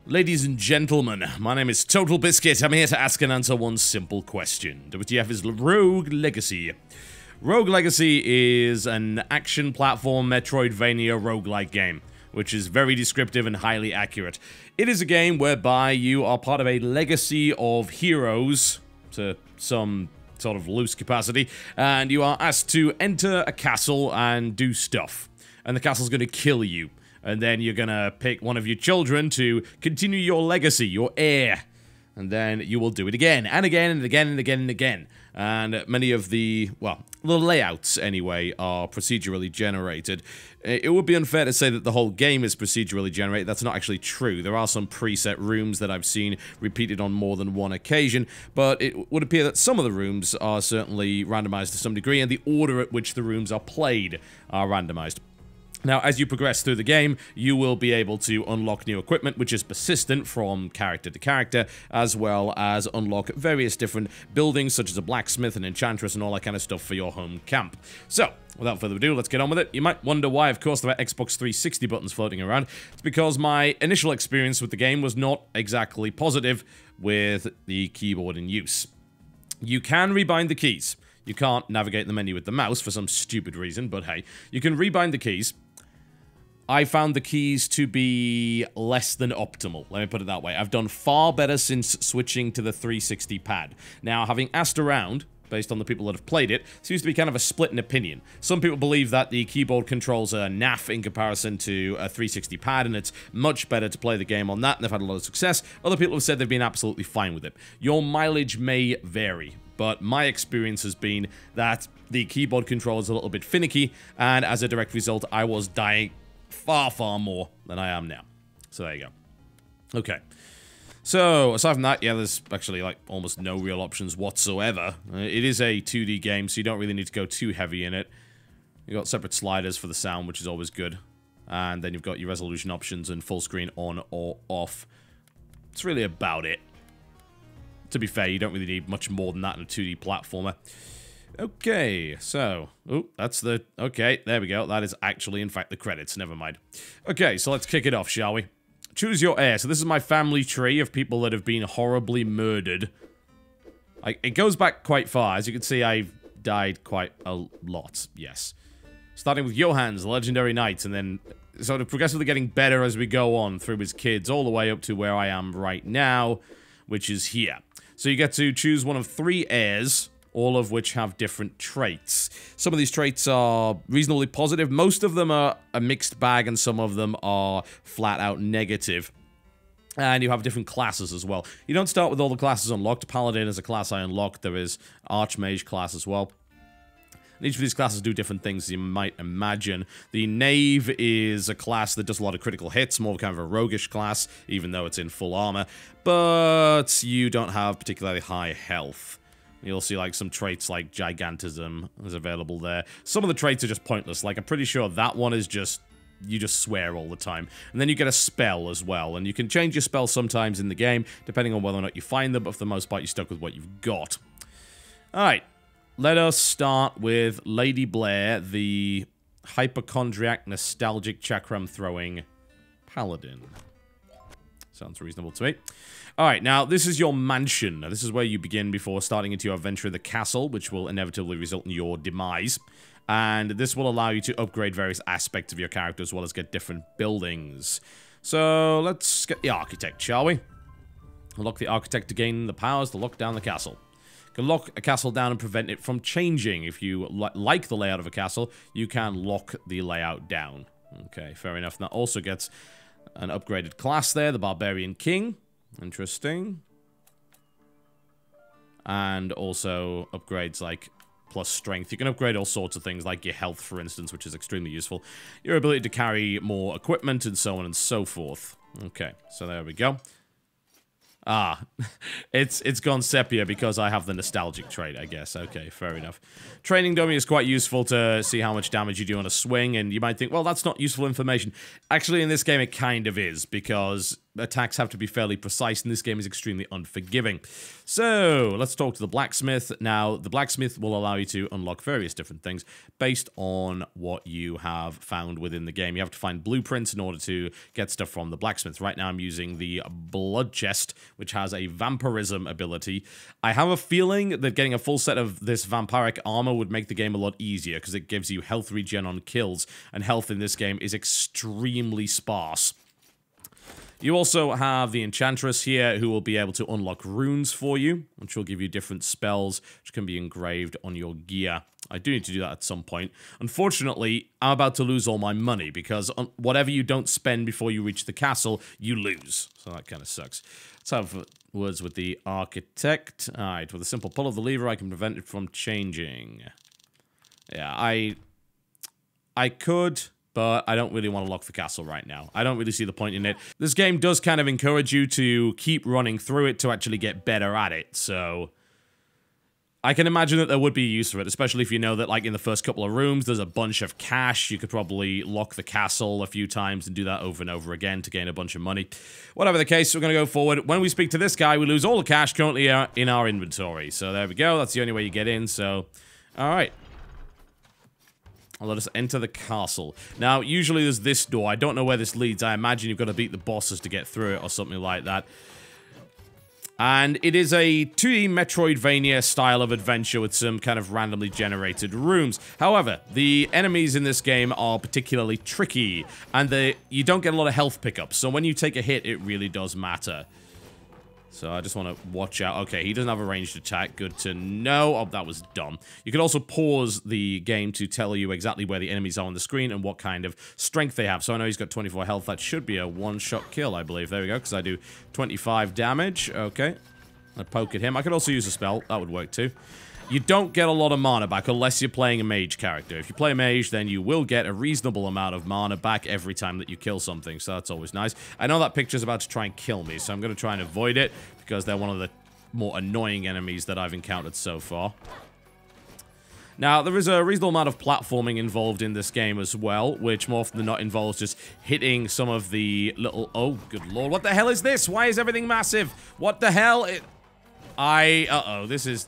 Ladies and gentlemen, my name is TotalBiscuit. I'm here to ask and answer one simple question. WTF is Rogue Legacy. Rogue Legacy is an action platform Metroidvania roguelike game, which is very descriptive and highly accurate. It is a game whereby you are part of a legacy of heroes, to some sort of loose capacity, and you are asked to enter a castle and do stuff. And the castle's going to kill you. And then you're gonna pick one of your children to continue your legacy, your heir. And then you will do it again, and again, and again, and again, and again. And many of the, well, the layouts, anyway, are procedurally generated. It would be unfair to say that the whole game is procedurally generated. That's not actually true. There are some preset rooms that I've seen repeated on more than one occasion, but it would appear that some of the rooms are certainly randomized to some degree, and the order at which the rooms are played are randomized. Now, as you progress through the game, you will be able to unlock new equipment, which is persistent from character to character, as well as unlock various different buildings, such as a blacksmith, an enchantress, and all that kind of stuff for your home camp. So, without further ado, let's get on with it. You might wonder why, of course, there are Xbox 360 buttons floating around. It's because my initial experience with the game was not exactly positive with the keyboard in use. You can rebind the keys. You can't navigate the menu with the mouse for some stupid reason, but hey, you can rebind the keys. I found the keys to be less than optimal, let me put it that way. I've done far better since switching to the 360 pad. Now, having asked around, based on the people that have played it, seems to be kind of a split in opinion. Some people believe that the keyboard controls are naff in comparison to a 360 pad, and it's much better to play the game on that, and they've had a lot of success. Other people have said they've been absolutely fine with it. Your mileage may vary, but my experience has been that the keyboard control is a little bit finicky, and as a direct result, I was dying far more than I am now. So there you go. Okay. So, aside from that, yeah, there's actually, like, almost no real options whatsoever. It is a 2D game, so you don't really need to go too heavy in it. You've got separate sliders for the sound, which is always good. And then you've got your resolution options and full screen on or off. It's really about it. To be fair, you don't really need much more than that in a 2D platformer. Okay, so, oh, that's the, okay, there we go. That is actually, in fact, the credits. Never mind. Okay, so let's kick it off, shall we? Choose your heir. So this is my family tree of people that have been horribly murdered. It goes back quite far. As you can see, I've died quite a lot, yes. Starting with Johann's, the legendary knight, and then sort of progressively getting better as we go on through his kids, all the way up to where I am right now, which is here. So you get to choose one of 3 heirs, all of which have different traits. Some of these traits are reasonably positive. Most of them are a mixed bag, and some of them are flat out negative. And you have different classes as well. You don't start with all the classes unlocked. Paladin is a class I unlocked. There is Archmage class as well. And each of these classes do different things, as you might imagine. The Knave is a class that does a lot of critical hits, more kind of a roguish class, even though it's in full armor. But you don't have particularly high health. You'll see, like, some traits like Gigantism is available there. Some of the traits are just pointless. Like, I'm pretty sure that one is just, you just swear all the time. And then you get a spell as well. And you can change your spell sometimes in the game, depending on whether or not you find them. But for the most part, you're stuck with what you've got. Alright. Let us start with Lady Blair, the hypochondriac, nostalgic, chakram-throwing paladin. Sounds reasonable to me. Alright, now, this is your mansion. Now, this is where you begin before starting into your adventure in the castle, which will inevitably result in your demise. And this will allow you to upgrade various aspects of your character, as well as get different buildings. So, let's get the architect, shall we? Unlock the architect to gain the powers to lock down the castle. You can lock a castle down and prevent it from changing. If you like the layout of a castle, you can lock the layout down. Okay, fair enough. That also gets an upgraded class there, the Barbarian King. Interesting. And also upgrades like plus strength. You can upgrade all sorts of things, like your health, for instance, which is extremely useful. Your ability to carry more equipment, and so on and so forth. Okay, so there we go. Ah, it's gone sepia because I have the nostalgic trait, I guess. Okay, fair enough. Training dummy is quite useful to see how much damage you do on a swing, and you might think, well, that's not useful information. Actually, in this game, it kind of is, because attacks have to be fairly precise, and this game is extremely unforgiving. So, let's talk to the Blacksmith. Now, the Blacksmith will allow you to unlock various different things based on what you have found within the game. You have to find blueprints in order to get stuff from the Blacksmith. Right now, I'm using the Blood Chest, which has a vampirism ability. I have a feeling that getting a full set of this vampiric armor would make the game a lot easier, because it gives you health regen on kills, and health in this game is extremely sparse. You also have the Enchantress here, who will be able to unlock runes for you, which will give you different spells, which can be engraved on your gear. I do need to do that at some point. Unfortunately, I'm about to lose all my money, because whatever you don't spend before you reach the castle, you lose. So that kind of sucks. Let's have words with the Architect. Alright, with a simple pull of the lever, I can prevent it from changing. Yeah, I could, but I don't really want to lock the castle right now. I don't really see the point in it. This game does kind of encourage you to keep running through it to actually get better at it, so I can imagine that there would be use for it, especially if you know that, like, in the first couple of rooms, there's a bunch of cash. You could probably lock the castle a few times and do that over and over again to gain a bunch of money. Whatever the case, we're going to go forward. When we speak to this guy, we lose all the cash currently in our inventory. So there we go. That's the only way you get in, so alright. I'll let us enter the castle. Now, usually there's this door. I don't know where this leads. I imagine you've got to beat the bosses to get through it or something like that. And it is a 2D Metroidvania style of adventure with some kind of randomly generated rooms. However, the enemies in this game are particularly tricky, and you don't get a lot of health pickups. So when you take a hit, it really does matter. So I just want to watch out. Okay, he doesn't have a ranged attack. Good to know. Oh, that was dumb. You can also pause the game to tell you exactly where the enemies are on the screen and what kind of strength they have. So I know he's got 24 health. That should be a one-shot kill, I believe. There we go, because I do 25 damage. Okay. I poke at him. I could also use a spell. That would work too. You don't get a lot of mana back unless you're playing a mage character. If you play a mage, then you will get a reasonable amount of mana back every time that you kill something, so that's always nice. I know that picture's about to try and kill me, so I'm going to try and avoid it, because they're one of the more annoying enemies that I've encountered so far. Now, there is a reasonable amount of platforming involved in this game as well, which more often than not involves just hitting some of the little... Oh, good lord, what the hell is this? Why is everything massive? What the hell? Uh-oh, this is...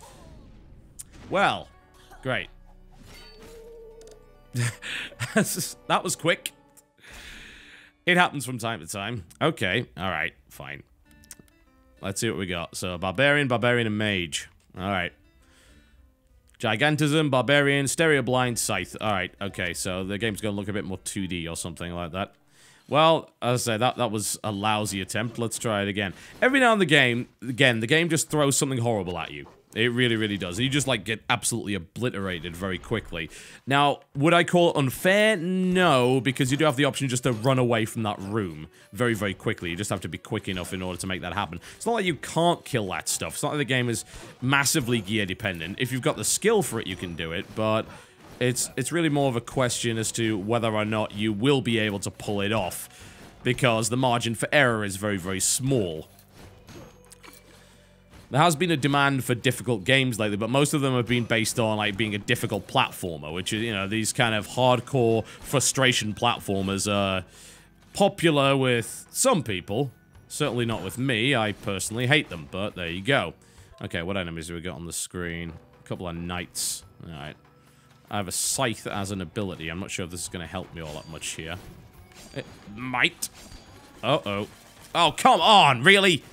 Well, great. That was quick. It happens from time to time. Okay, alright, fine. Let's see what we got. So, Barbarian, and Mage. Alright. Gigantism, Barbarian, Stereo Blind, Scythe. Alright, okay, so the game's gonna look a bit more 2D or something like that. Well, as I say, that was a lousy attempt. Let's try it again. Every now and again, the game just throws something horrible at you. It really, really does. You just, like, get absolutely obliterated very quickly. Now, would I call it unfair? No, because you do have the option just to run away from that room very, very quickly. You just have to be quick enough in order to make that happen. It's not like you can't kill that stuff. It's not like the game is massively gear-dependent. If you've got the skill for it, you can do it, but it's really more of a question as to whether or not you will be able to pull it off, because the margin for error is very, very small. There has been a demand for difficult games lately, but most of them have been based on, like, being a difficult platformer, which is, you know, these kind of hardcore frustration platformers are popular with some people. Certainly not with me. I personally hate them, but there you go. Okay, what enemies do we got on the screen? A couple of knights. Alright. I have a scythe as an ability. I'm not sure if this is going to help me all that much here. It might. Uh-oh. Oh, come on! Really?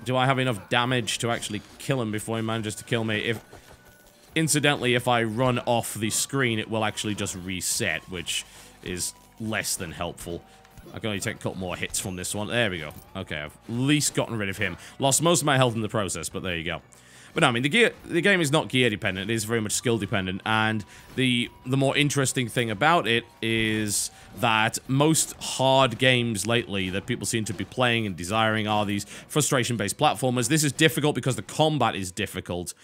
Do I have enough damage to actually kill him before he manages to kill me? Incidentally, if I run off the screen, it will actually just reset, which is less than helpful. I can only take a couple more hits from this one. There we go. Okay, I've at least gotten rid of him. Lost most of my health in the process, but there you go. But no, I mean, the game is not gear dependent. It is very much skill dependent, and the more interesting thing about it is that most hard games lately that people seem to be playing and desiring are these frustration-based platformers. This is difficult because the combat is difficult.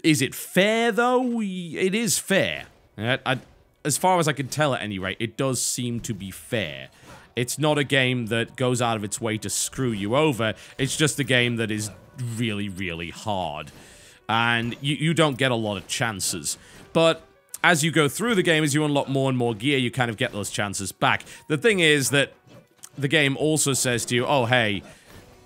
Is it fair, though? It is fair. As far as I can tell, at any rate, it does seem to be fair. It's not a game that goes out of its way to screw you over. It's just a game that is really, really hard. And you don't get a lot of chances. But as you go through the game, as you unlock more and more gear, you kind of get those chances back. The thing is that the game also says to you, oh, hey,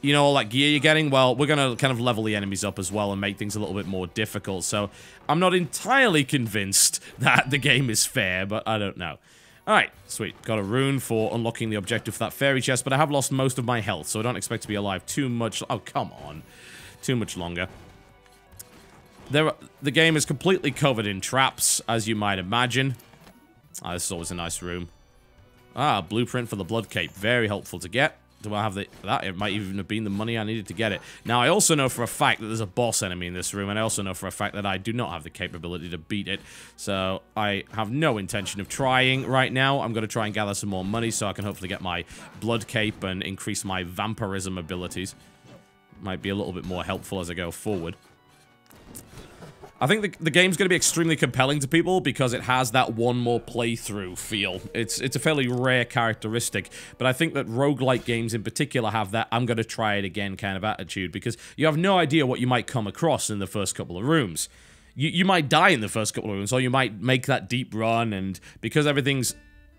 you know all that gear you're getting? Well, we're going to kind of level the enemies up as well and make things a little bit more difficult. So I'm not entirely convinced that the game is fair, but I don't know. Alright, sweet. Got a rune for unlocking the objective for that fairy chest, but I have lost most of my health, so I don't expect to be alive too much. Oh, come on. Too much longer. The game is completely covered in traps, as you might imagine. Ah, this is always a nice room. Ah, blueprint for the blood cape. Very helpful to get. Do I have that? It might even have been the money I needed to get it. Now, I also know for a fact that there's a boss enemy in this room, and I also know for a fact that I do not have the capability to beat it. So, I have no intention of trying right now. I'm going to try and gather some more money so I can hopefully get my blood cape and increase my vampirism abilities. Might be a little bit more helpful as I go forward. I think the game's going to be extremely compelling to people because it has that one more playthrough feel. It's a fairly rare characteristic, but I think that roguelike games in particular have that I'm going to try it again kind of attitude because you have no idea what you might come across in the first couple of rooms. You might die in the first couple of rooms, or you might make that deep run, and because everything's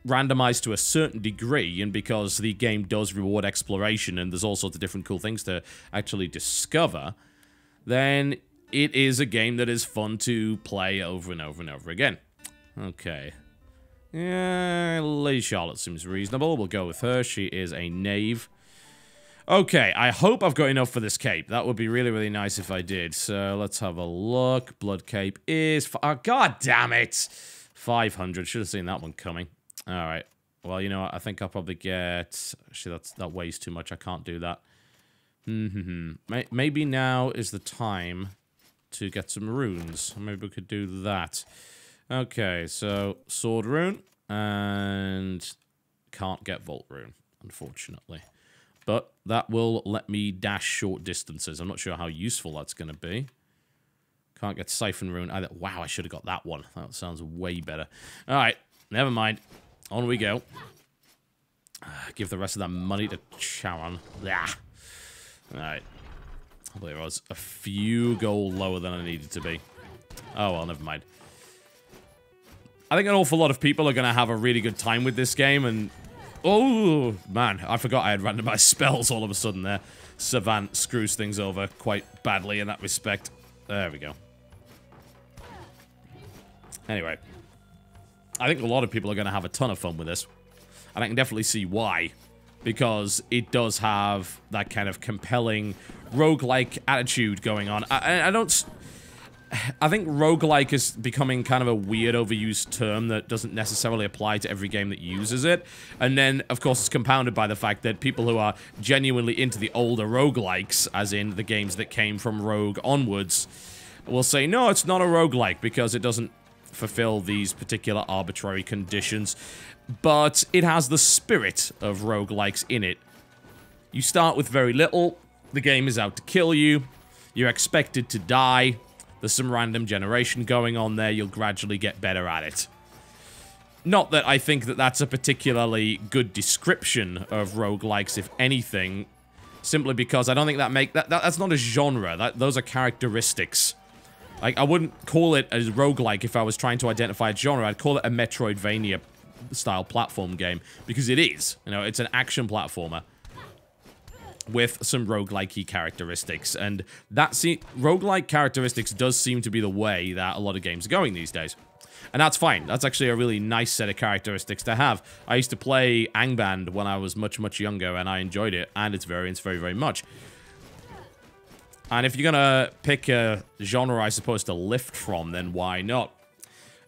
randomized to a certain degree, and because the game does reward exploration and there's all sorts of different cool things to actually discover, then it is a game that is fun to play over and over and over again. Okay. Yeah, Lady Charlotte seems reasonable. We'll go with her. She is a knave. Okay, I hope I've got enough for this cape. That would be really, really nice if I did. So, let's have a look. Blood cape is... Oh, God damn it! 500. Should have seen that one coming. Alright. Well, you know what? I think I'll probably get... Actually, that weighs too much. I can't do that. Maybe now is the time to get some runes. Maybe we could do that. Okay, so sword rune, and can't get vault rune, unfortunately. But that will let me dash short distances. I'm not sure how useful that's going to be. Can't get siphon rune either. Wow, I should have got that one. That sounds way better. Alright, never mind. On we go. Give the rest of that money to Charon. Alright. I believe I was a few gold lower than I needed to be. Oh, well, never mind. I think an awful lot of people are going to have a really good time with this game, and... Oh, man, I forgot I had randomized spells all of a sudden there. Savant screws things over quite badly in that respect. There we go. Anyway. I think a lot of people are going to have a ton of fun with this. And I can definitely see why. Because it does have that kind of compelling roguelike attitude going on. I think roguelike is becoming kind of a weird overused term that doesn't necessarily apply to every game that uses it. And then, of course, it's compounded by the fact that people who are genuinely into the older roguelikes, as in the games that came from Rogue onwards, will say, no, it's not a roguelike because it doesn't fulfill these particular arbitrary conditions. But it has the spirit of roguelikes in it. You start with very little, the game is out to kill you, you're expected to die, there's some random generation going on there, you'll gradually get better at it. Not that I think that that's a particularly good description of roguelikes, if anything, simply because I don't think that's not a genre, those are characteristics. Like, I wouldn't call it a roguelike if I was trying to identify a genre, I'd call it a Metroidvania style platform game, because it is. You know, it's an action platformer with some roguelike-y characteristics, and roguelike characteristics does seem to be the way that a lot of games are going these days. And that's fine. That's actually a really nice set of characteristics to have. I used to play Angband when I was much, much younger, and I enjoyed it, and its variants very, very much. And if you're gonna pick a genre, I suppose, to lift from, then why not?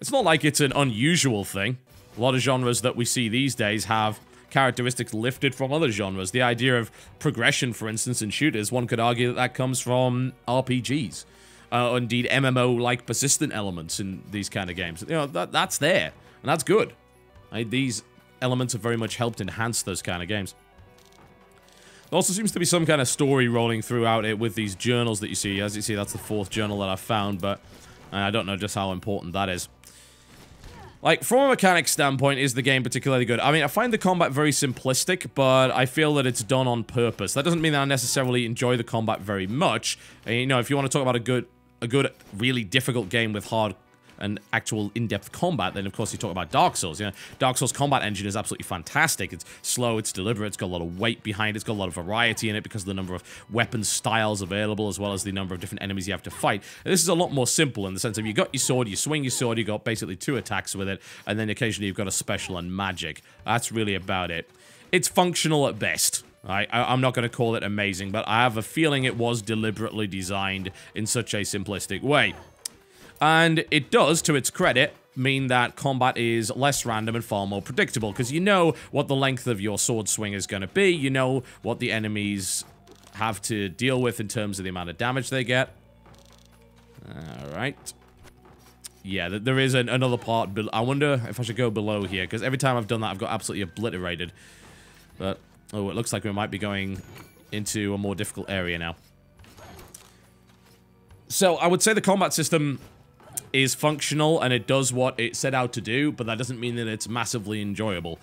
It's not like it's an unusual thing. A lot of genres that we see these days have characteristics lifted from other genres. The idea of progression, for instance, in shooters, one could argue that comes from RPGs. Indeed, MMO-like persistent elements in these kind of games. You know, that's there, and that's good. These elements have very much helped enhance those kind of games. There also seems to be some kind of story rolling throughout it with these journals that you see. As you see, that's the 4th journal that I've found, but I don't know just how important that is. Like, from a mechanics standpoint, is the game particularly good? I mean, I find the combat very simplistic, but I feel that it's done on purpose. That doesn't mean that I necessarily enjoy the combat very much. And, you know, if you want to talk about a good, really difficult game with hard and actual in-depth combat, then of course you talk about Dark Souls. You know, Dark Souls combat engine is absolutely fantastic. It's slow, it's deliberate, it's got a lot of weight behind it, it's got a lot of variety in it because of the number of weapon styles available, as well as the number of different enemies you have to fight. And this is a lot more simple in the sense of you got your sword, you swing your sword, you got basically 2 attacks with it, and then occasionally you've got a special and magic. That's really about it. It's functional at best. I'm not going to call it amazing, but I have a feeling it was deliberately designed in such a simplistic way. And it does, to its credit, mean that combat is less random and far more predictable, because you know what the length of your sword swing is going to be, you know what the enemies have to deal with in terms of the amount of damage they get. Alright. Yeah, there is another part, but I wonder if I should go below here, because every time I've done that, I've got absolutely obliterated. But, oh, it looks like we might be going into a more difficult area now. So, I would say the combat system is functional, and it does what it set out to do, but that doesn't mean that it's massively enjoyable.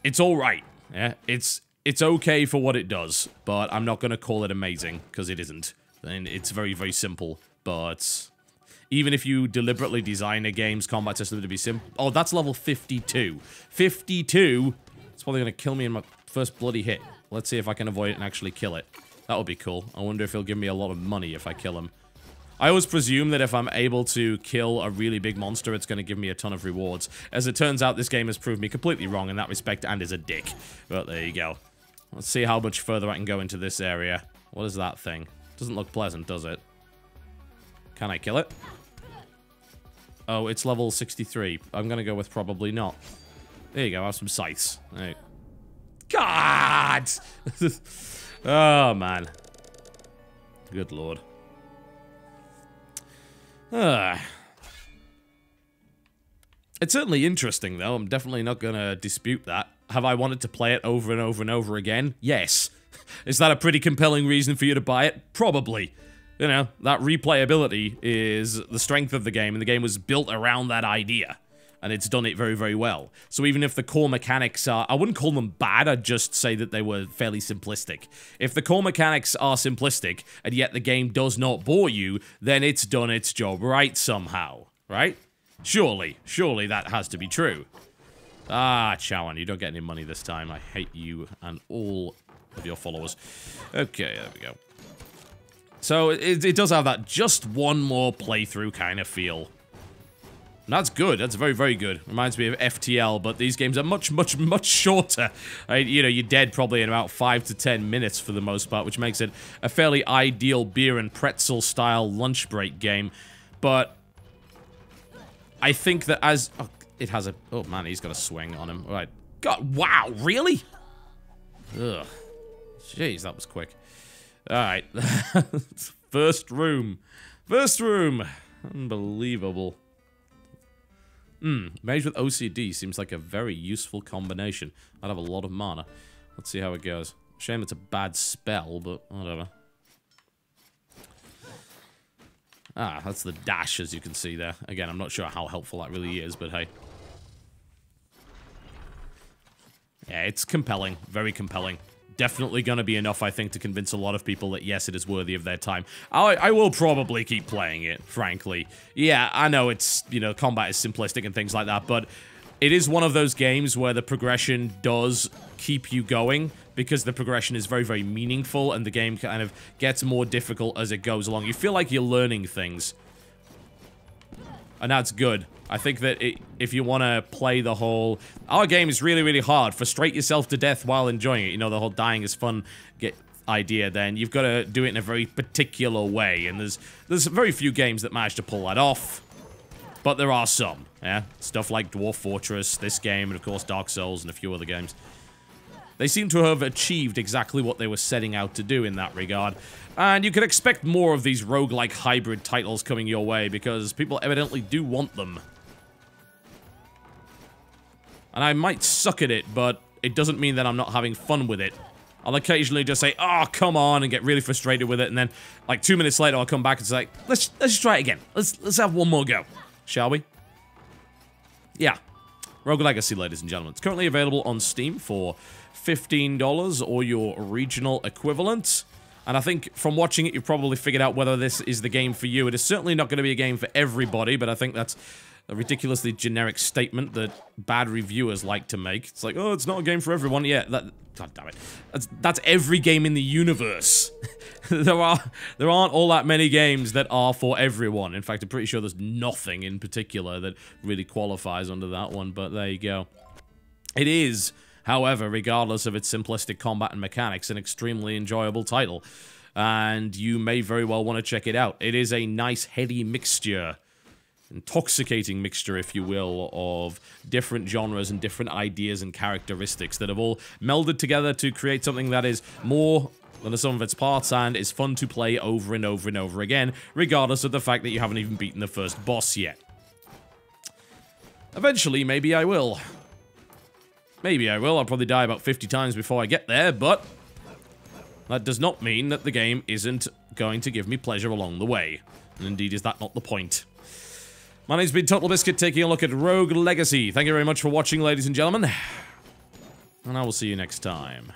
It's alright, yeah? It's okay for what it does, but I'm not going to call it amazing, because it isn't. And it's very, very simple, but even if you deliberately design a game's combat system to be simple... Oh, that's level 52. 52? It's probably going to kill me in my first bloody hit. Let's see if I can avoid it and actually kill it. That would be cool. I wonder if he'll give me a lot of money if I kill him. I always presume that if I'm able to kill a really big monster, it's going to give me a ton of rewards. As it turns out, this game has proved me completely wrong in that respect and is a dick. But there you go. Let's see how much further I can go into this area. What is that thing? Doesn't look pleasant, does it? Can I kill it? Oh, it's level 63. I'm going to go with probably not. There you go, I have some scythes. Right. God! Oh, man. Good lord. It's certainly interesting, though. I'm definitely not going to dispute that. Have I wanted to play it over and over and over again? Yes. Is that a pretty compelling reason for you to buy it? Probably. You know, that replayability is the strength of the game, and the game was built around that idea. And it's done it very, very well. So even if the core mechanics are... I wouldn't call them bad, I'd just say that they were fairly simplistic. If the core mechanics are simplistic, and yet the game does not bore you, then it's done its job right somehow. Right? Surely. Surely that has to be true. Ah, Chowan, you don't get any money this time. I hate you and all of your followers. Okay, there we go. So it does have that just one more playthrough kind of feel. And that's good. That's very, very good. Reminds me of FTL, but these games are much, much, much shorter. You know, you're dead probably in about 5 to 10 minutes for the most part, which makes it a fairly ideal beer and pretzel-style lunch break game. But I think that as... Oh, it has a... Oh, man, he's got a swing on him. All right. God, wow, really? Ugh. Jeez, that was quick. All right. First room. First room. Unbelievable. Mage with OCD seems like a very useful combination. I'd have a lot of mana. Let's see how it goes. Shame it's a bad spell, but whatever. Ah, that's the dash, as you can see there. Again, I'm not sure how helpful that really is, but hey. Yeah, it's compelling. Very compelling. Definitely gonna be enough, I think, to convince a lot of people that, yes, it is worthy of their time. I will probably keep playing it, frankly. Yeah, I know it's, you know, combat is simplistic and things like that, but it is one of those games where the progression does keep you going, because the progression is very, very meaningful, and the game kind of gets more difficult as it goes along. You feel like you're learning things. And that's good. I think that if you want to play the whole... Our game is really, really hard. Frustrate yourself to death while enjoying it. You know, the whole dying is fun idea, then you've got to do it in a very particular way. And there's very few games that manage to pull that off. But there are some, yeah? Stuff like Dwarf Fortress, this game, and of course Dark Souls and a few other games. They seem to have achieved exactly what they were setting out to do in that regard. And you can expect more of these roguelike hybrid titles coming your way, because people evidently do want them. And I might suck at it, but it doesn't mean that I'm not having fun with it. I'll occasionally just say, oh, come on, and get really frustrated with it, and then, like, 2 minutes later, I'll come back and say, let's just try it again. Let's have one more go. Shall we? Yeah. Rogue Legacy, ladies and gentlemen. It's currently available on Steam for $15 or your regional equivalent. And I think from watching it, you've probably figured out whether this is the game for you. It is certainly not going to be a game for everybody, but I think that's a ridiculously generic statement that bad reviewers like to make. It's like, oh, it's not a game for everyone. Yeah, God damn it. That's every game in the universe. there aren't all that many games that are for everyone. In fact, I'm pretty sure there's nothing in particular that really qualifies under that one, but there you go. It is, however, regardless of its simplistic combat and mechanics, an extremely enjoyable title. And you may very well want to check it out. It is a nice, heady mixture, intoxicating mixture, if you will, of different genres and different ideas and characteristics that have all melded together to create something that is more than the sum of its parts and is fun to play over and over and over again, regardless of the fact that you haven't even beaten the first boss yet. Eventually, maybe I will. Maybe I will. I'll probably die about 50 times before I get there, but that does not mean that the game isn't going to give me pleasure along the way. And indeed, is that not the point? My name's been TotalBiscuit, taking a look at Rogue Legacy. Thank you very much for watching, ladies and gentlemen. And I will see you next time.